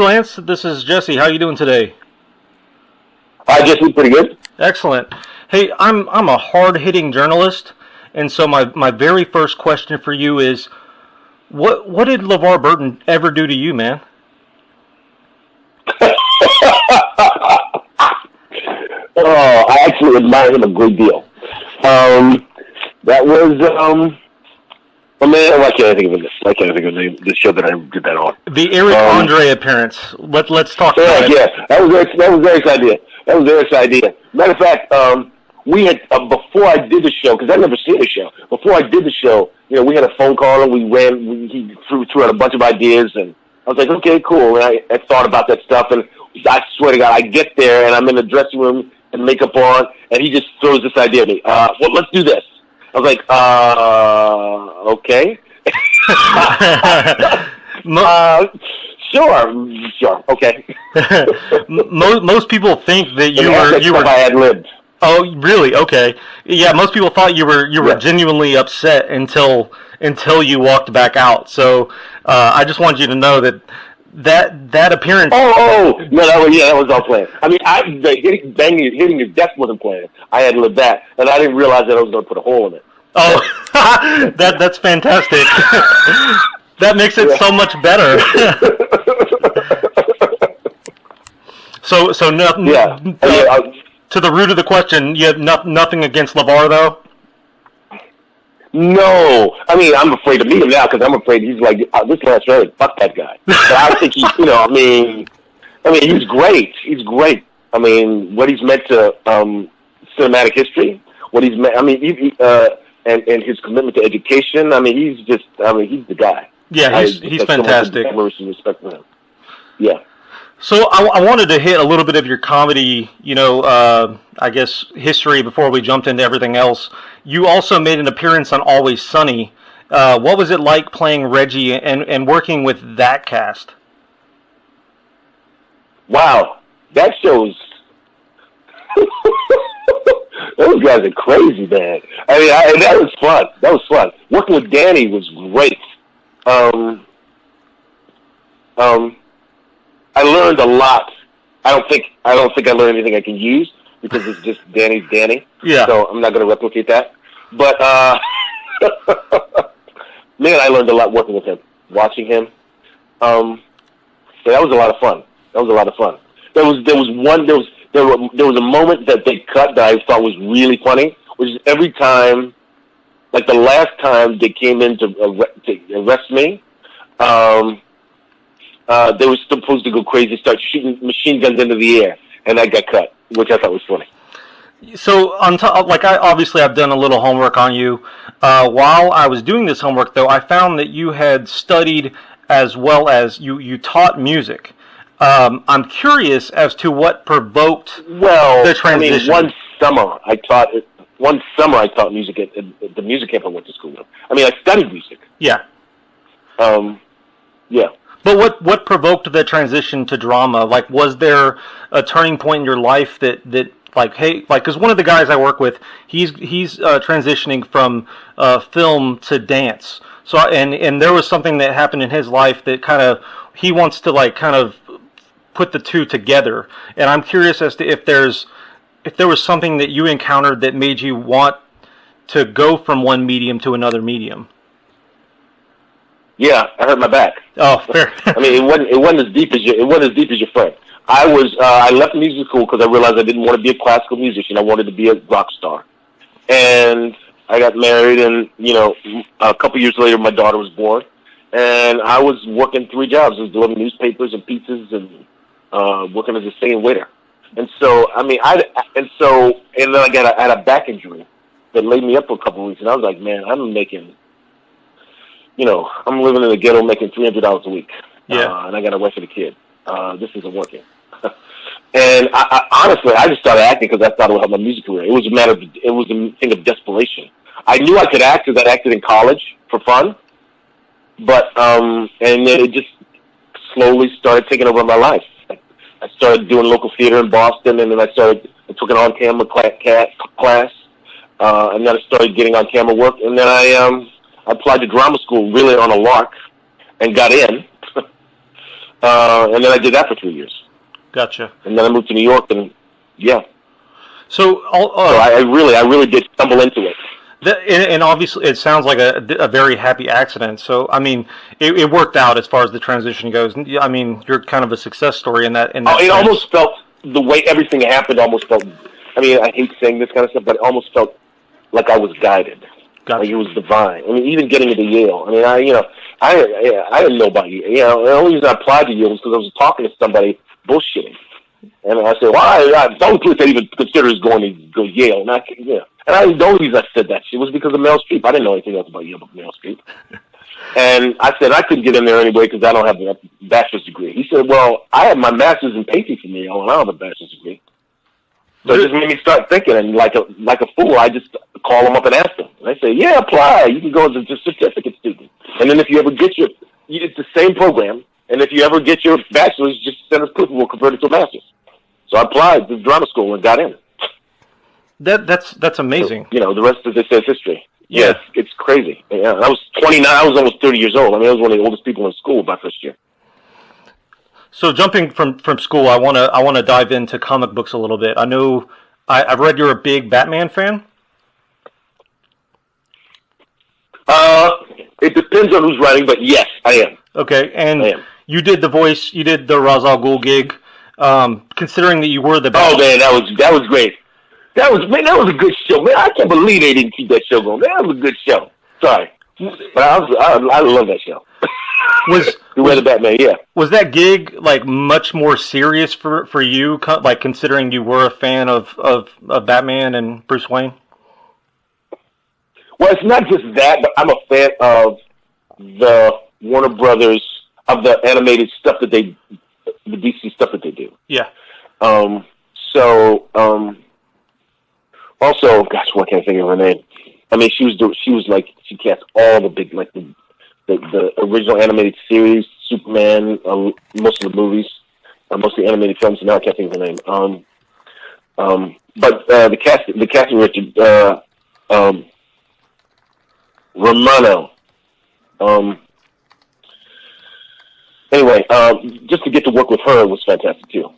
Lance, this is Jessie. How you doing today? Hi, Jessie. Pretty good. Excellent. Hey, I'm a hard-hitting journalist, and so my very first question for you is, what did LeVar Burton ever do to you, man? Oh, I actually admire him a great deal. That was oh man, why can't I think of it? Why can't I think of the show that I did that on? The Eric Andre appearance. Let's talk about it. Yeah, that was Eric's idea. That was Eric's idea. Matter of fact, we had before I did the show, because I'd never seen the show. Before I did the show, we had a phone call and he threw out a bunch of ideas, and I was like, okay, cool. And I thought about that stuff, and I swear to God, I get there and I'm in the dressing room and makeup on, and he just throws this idea at me. Well, let's do this. I was like, okay. Sure, okay. Most people think that you were I had lived. Oh, really? Okay. Yeah, most people thought you were genuinely upset until you walked back out. So I just wanted you to know that appearance. Oh, no, that was all planned. I mean, hitting your desk wasn't planned. I had lived that, and I didn't realize that I was going to put a hole in it. Oh, that's fantastic. That makes it so much better. so nothing. Yeah. To the root of the question, you have nothing against LeVar, though? No. I mean, I'm afraid to meet him now because I'm afraid he's like, this Lance Reddick, fuck that guy. But I think he's, I mean, he's great. He's great. I mean, what he's meant to cinematic history, what he's meant, and his commitment to education. I mean, he's the guy. Yeah, he's fantastic. So much respect for him. Yeah. So I wanted to hit a little bit of your comedy, I guess, history before we jumped into everything else. You also made an appearance on Always Sunny. What was it like playing Reggie and working with that cast? Wow, that shows. Those guys are crazy, man. I mean, that was fun. That was fun. Working with Danny was great. I learned a lot. I don't think I learned anything I can use because it's just Danny's Danny. Yeah. So I'm not going to replicate that. But man, I learned a lot working with him, watching him. So that was a lot of fun. There was a moment that they cut that I thought was really funny, which is every time, like the last time they came in to arrest me, they were supposed to go crazy, start shooting machine guns into the air, and that got cut, which I thought was funny. So on top, I've done a little homework on you. While I was doing this homework, though, I found that you had studied as well as you taught music. I'm curious as to what provoked the transition. I mean, one summer I taught music at the music camp I went to school with. I mean, I studied music. Yeah. Yeah. But what provoked the transition to drama? Like, was there a turning point in your life that because one of the guys I work with, he's transitioning from film to dance. So and there was something that happened in his life that he wants to put the two together. And I'm curious as to if there was something that you encountered that made you want to go from one medium to another medium. Yeah, I hurt my back. Oh, fair. I mean, it wasn't as deep as your friend. I left music school because I realized I didn't want to be a classical musician. I wanted to be a rock star. And I got married, and a couple years later, my daughter was born, and I was working 3 jobs. I was delivering newspapers and pizzas, and working as a singing waiter. And so, I mean, and then I had a back injury that laid me up for a couple of weeks, and I was like, man, I'm making. I'm living in the ghetto making $300 a week. Yeah. And I got a wife and a kid. This isn't working. And I honestly, I just started acting because I thought it would help my music career. It was a thing of desperation. I knew I could act because I'd acted in college for fun. But, and then it just slowly started taking over my life. I started doing local theater in Boston, and then I took an on-camera class. And then I started getting on-camera work. And then I applied to drama school really on a lark and got in. And then I did that for 3 years. Gotcha. And then I moved to New York, and yeah. So, So I really did stumble into it. And obviously, it sounds like a very happy accident. So, I mean, it worked out as far as the transition goes. I mean, you're kind of a success story in that. It sense. Almost felt, the way everything happened almost felt, I mean, I hate saying this kind of stuff, but it almost felt like I was guided. Gotcha. Like it was divine. I mean, even getting into Yale. I mean, I didn't know about Yale. You know, the only reason I applied to Yale was because I was talking to somebody bullshitting. And I said, well, the only place I even consider is going to go Yale. And the only reason I said that shit was because of Meryl Streep. I didn't know anything else about Yale but Meryl Streep. And I said I couldn't get in there anyway because I don't have a bachelor's degree. He said, well, I have my master's in painting from Yale, and I don't have a bachelor's degree. So it just made me start thinking, and like a fool, I just call them up and ask them. And I say, yeah, apply. You can go as a certificate student. And then if you ever get it's the same program. And if you ever get your bachelor's, just send us proof and we'll convert it to a master's. So I applied to drama school and got in. That's amazing. So, the rest, as they say, is history. Yeah, it's crazy. Yeah, I was 29. I was almost 30 years old. I mean, I was one of the oldest people in school my first year. So jumping from school, I wanna dive into comic books a little bit. I know I've read you're a big Batman fan. It depends on who's writing, but yes, I am. Okay, and you did the voice. You did the Ras al Ghul gig. Considering that you were the Batman. Oh man, that was great. That was a good show, man. I can't believe they didn't keep that show going. That was a good show. Sorry, but I love that show. You were the Batman, yeah. Was that gig like much more serious for you, like considering you were a fan of Batman and Bruce Wayne? Well, it's not just that, but I'm a fan of the Warner Brothers, of the animated stuff that the DC stuff that they do. Yeah. Also, gosh, why can't I think of her name? I mean, she cast all the big, like the original animated series, Superman, most of the movies, most of the animated films. Now I can't think of her name. But the casting, Richard, Romano. Anyway, just to get to work with her was fantastic too.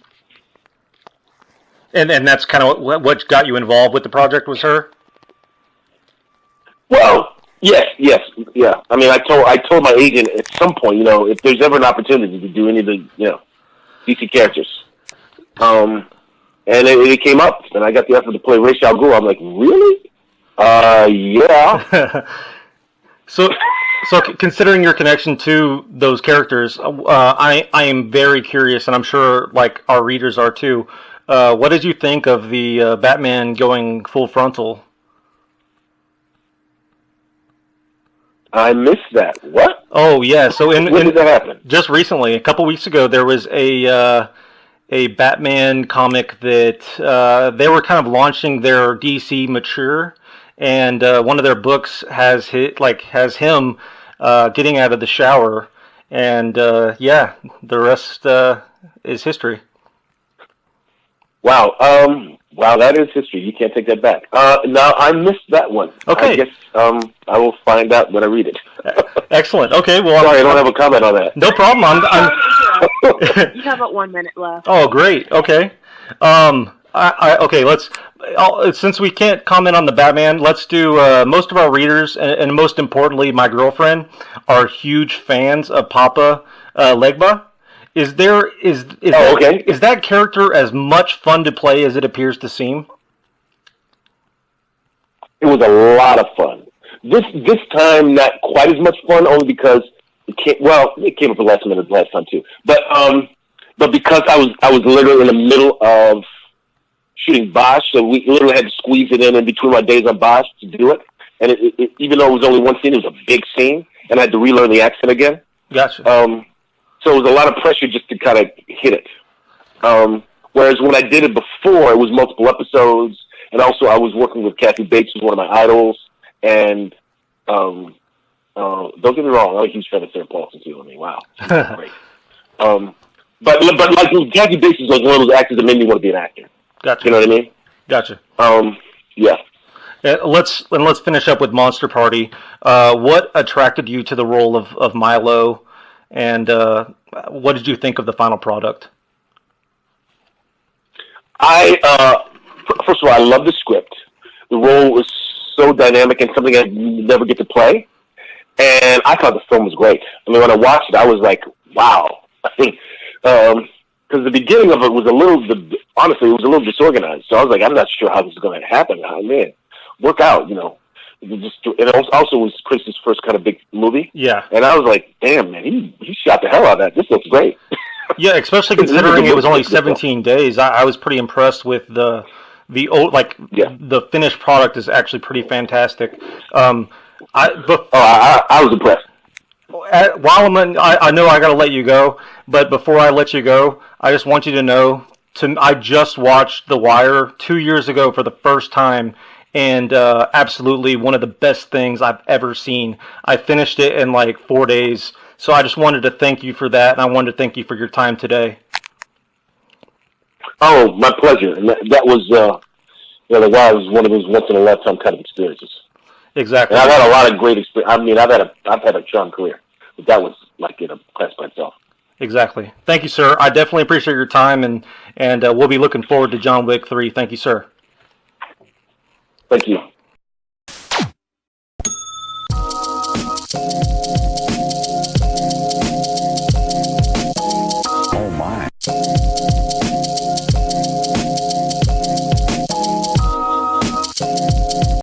And that's kind of what got you involved with the project, was her? Well, yes, yeah. I mean, I told my agent at some point, if there's ever an opportunity to do any of the, DC characters, and it came up, and I got the offer to play Ras al Ghul. I'm like, really? Yeah. So considering your connection to those characters, I am very curious, and I'm sure like our readers are too. What did you think of the Batman going full frontal? I missed that. What? Oh yeah. So when did that happen? Just recently, a couple weeks ago, there was a Batman comic that they were kind of launching their DC Mature, and one of their books has him getting out of the shower, and the rest is history. Wow. Wow, that is history. You can't take that back. Now, I missed that one. Okay. I guess I will find out when I read it. Excellent. Okay. Well, sorry, I don't have a comment on that. No problem. You have about 1 minute left. Oh, great. Okay. Since we can't comment on the Batman, let's do. Most of our readers, and most importantly, my girlfriend, are huge fans of Papa Legba. Is that character as much fun to play as it appears to seem? It was a lot of fun. This time, not quite as much fun, only because it came up the last minute last time too. But because I was literally in the middle of shooting Bosch, so we literally had to squeeze it in between my days on Bosch to do it. And it even though it was only one scene, it was a big scene, and I had to relearn the accent again. Gotcha. So it was a lot of pressure just to kind of hit it. Whereas when I did it before, it was multiple episodes, and also I was working with Kathy Bates, who's one of my idols. And don't get me wrong, I'm a huge fan of Sarah Paulson too. I mean, wow, she's great. But like Kathy Bates is like one of those actors that made me want to be an actor. Gotcha. You know what I mean? Gotcha. Yeah. Let's finish up with Monster Party. What attracted you to the role of Milo? And what did you think of the final product? First of all, I love the script. The role was so dynamic and something I never get to play. And I thought the film was great. I mean, when I watched it, I was like, wow. I think, because the beginning of it was honestly, it was a little disorganized. So I was like, I'm not sure how this is going to happen. Oh, man, work out, you know. It also was Chris's first kind of big movie. Yeah. And I was like, damn, man, he shot the hell out of that. This looks great. Yeah, especially considering it was only 17 days. I was pretty impressed with the finished product is actually pretty fantastic. I was impressed. I know I got to let you go, but before I let you go, I just want you to know I just watched The Wire 2 years ago for the first time, and absolutely one of the best things I've ever seen. I finished it in like 4 days, so I just wanted to thank you for that, and I wanted to thank you for your time today. Oh, my pleasure. And that was, The Wire was one of those once-in-a-lifetime kind of experiences. Exactly. And I've had a lot of great experience. I mean, I've had a charmed career, but that was like in a class by itself. Exactly. Thank you, sir. I definitely appreciate your time, and we'll be looking forward to John Wick 3. Thank you, sir. Thank you.